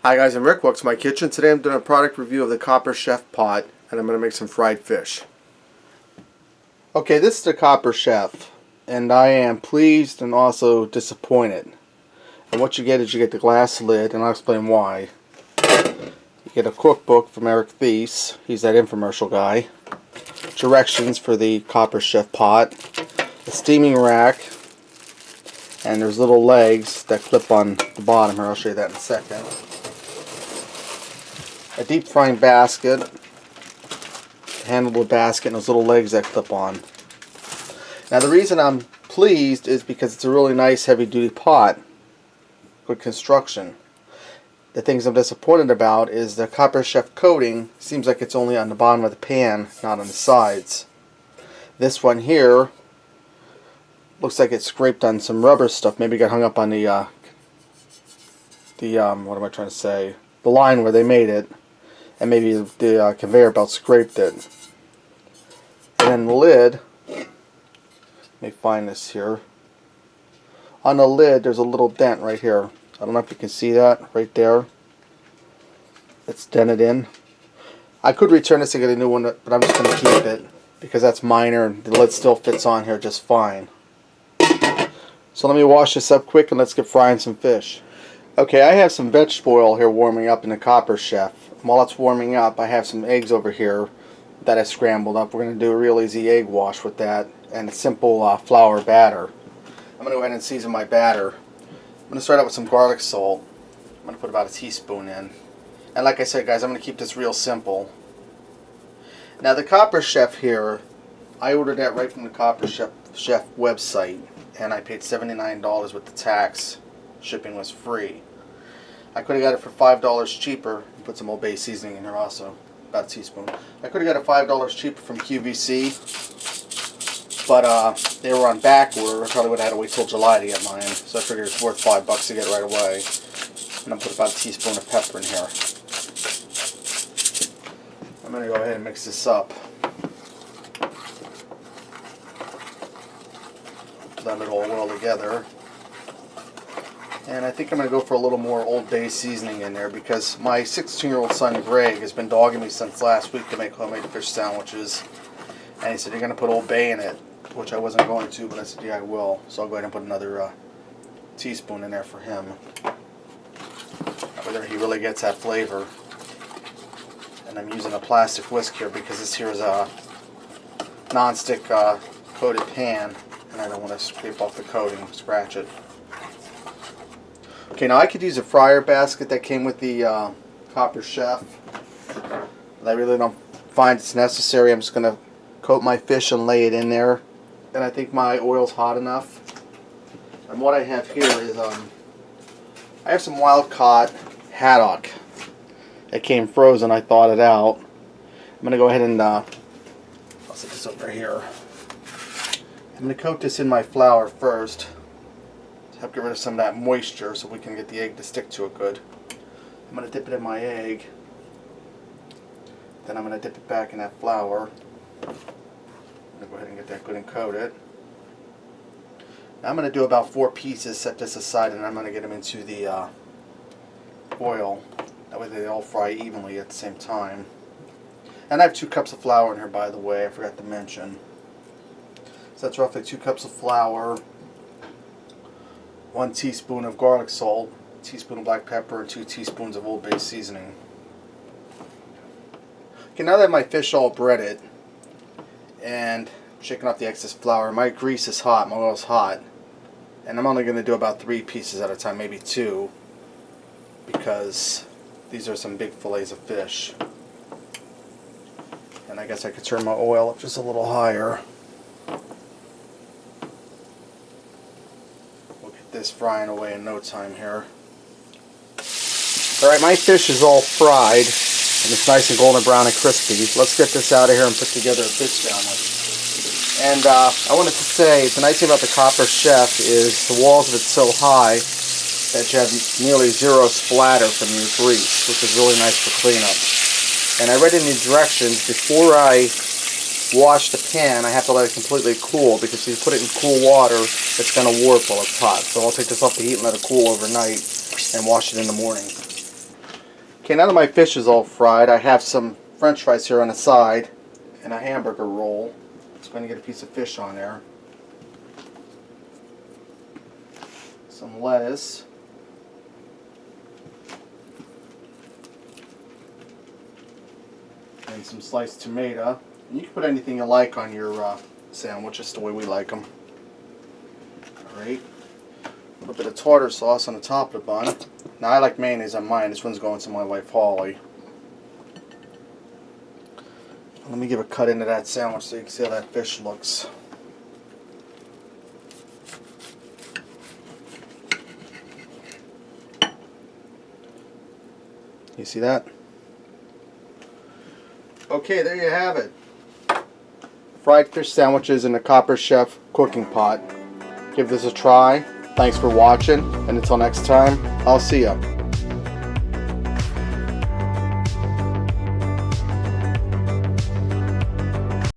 Hi guys, I'm Rick. Welcome to my kitchen. Today I'm doing a product review of the Copper Chef pot, and I'm going to make some fried fish. Okay, this is the Copper Chef, and I am pleased and also disappointed. And what you get is you get the glass lid, and I'll explain why. You get a cookbook from Eric Thies, he's that infomercial guy. Directions for the Copper Chef pot, a steaming rack, and there's little legs that clip on the bottom here. I'll show you that in a second. A deep frying basket, handleable basket, and those little legs that clip on. Now the reason I'm pleased is because it's a really nice heavy duty pot, good construction. The things I'm disappointed about is the Copper Chef coating seems like it's only on the bottom of the pan, not on the sides. This one here looks like it's scraped on some rubber stuff, maybe got hung up on the what am I trying to say, the line where they made it. And maybe the conveyor belt scraped it. And then the lid, let me find this here. On the lid there's a little dent right here. I don't know if you can see that right there. It's dented in. I could return this and get a new one, but I'm just going to keep it because that's minor and the lid still fits on here just fine. So let me wash this up quick and let's get frying some fish. Okay, I have some vegetable oil here warming up in the Copper Chef. While it's warming up, I have some eggs over here that I scrambled up. We're going to do a real easy egg wash with that and a simple flour batter. I'm going to go ahead and season my batter. I'm going to start out with some garlic salt. I'm going to put about a teaspoon in. And like I said, guys, I'm going to keep this real simple. Now the Copper Chef here, I ordered that right from the Copper Chef website, and I paid $79 with the tax. Shipping was free. I could have got it for $5 cheaper. Put some Old Bay seasoning in here also, about a teaspoon. I could have got it $5 cheaper from QVC, but they were on back order. I probably would have had to wait till July to get mine, so I figured it's worth $5 to get it right away. And I'll put about a teaspoon of pepper in here. I'm going to go ahead and mix this up. Blend it all well together. And I think I'm going to go for a little more Old Bay seasoning in there because my 16-year-old son Greg has been dogging me since last week to make homemade fish sandwiches. And he said, "You're going to put Old Bay in it," which I wasn't going to, but I said, "Yeah, I will." So I'll go ahead and put another teaspoon in there for him. Whether he really gets that flavor. And I'm using a plastic whisk here because this here is a non-stick coated pan, and I don't want to scrape off the coating, scratch it. Okay, now I could use a fryer basket that came with the Copper Chef. But I really don't find it's necessary. I'm just going to coat my fish and lay it in there. And I think my oil's hot enough. And what I have here is, I have some wild-caught haddock. It came frozen. I thawed it out. I'm going to go ahead and, I'll set this over here. I'm going to coat this in my flour first. Help get rid of some of that moisture so we can get the egg to stick to it good. I'm going to dip it in my egg. Then I'm going to dip it back in that flour. I'm going to go ahead and get that good and coat it. Now I'm going to do about 4 pieces, set this aside, and I'm going to get them into the oil. That way they all fry evenly at the same time. And I have 2 cups of flour in here, by the way, I forgot to mention. So that's roughly 2 cups of flour. 1 teaspoon of garlic salt, a teaspoon of black pepper, and 2 teaspoons of Old Bay seasoning. Okay, now that my fish all breaded and shaking off the excess flour, my grease is hot, my oil is hot, and I'm only going to do about 3 pieces at a time, maybe 2, because these are some big fillets of fish. And I guess I could turn my oil up just a little higher. This frying away in no time here. Alright, my fish is all fried and it's nice and golden brown and crispy. Let's get this out of here and put together a fish sandwich. And I wanted to say, the nice thing about the Copper Chef is the walls of it's so high that you have nearly zero splatter from your grease, which is really nice for cleanup. And I read in the directions, before I wash the pan, I have to let it completely cool, because if you put it in cool water, it's going to warp while it's hot. So I'll take this off the heat and let it cool overnight and wash it in the morning. Okay, now that my fish is all fried, I have some French fries here on the side and a hamburger roll. Just going to get a piece of fish on there. Some lettuce. And some sliced tomato. And you can put anything you like on your sandwich, just the way we like them. Alright. A little bit of tartar sauce on the top of the bun. Now I like mayonnaise on mine. This one's going to my wife Holly. Let me give a cut into that sandwich so you can see how that fish looks. You see that? Okay, there you have it. Fried fish sandwiches in the Copper Chef cooking pot. Give this a try. Thanks for watching, and until next time, I'll see ya.